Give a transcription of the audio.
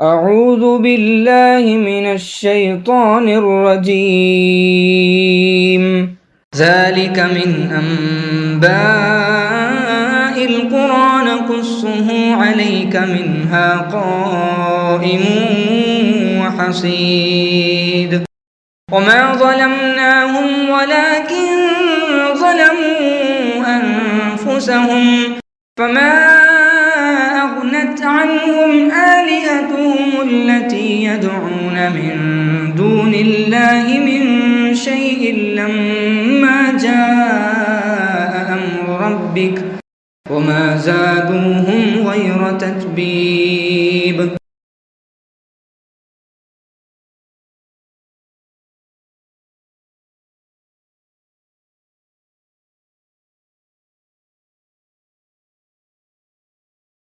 أعوذ بالله من الشيطان الرجيم. ذلك من أنباء القرى نقصه عليك منها قائم وحصيد. وما ظلمناهم ولكن ظلموا أنفسهم فما أغنت عنهم آلهتهم التي يدعون من دون الله من شيء لما جاء أمر ربك وما زادوهم غير تتبيب.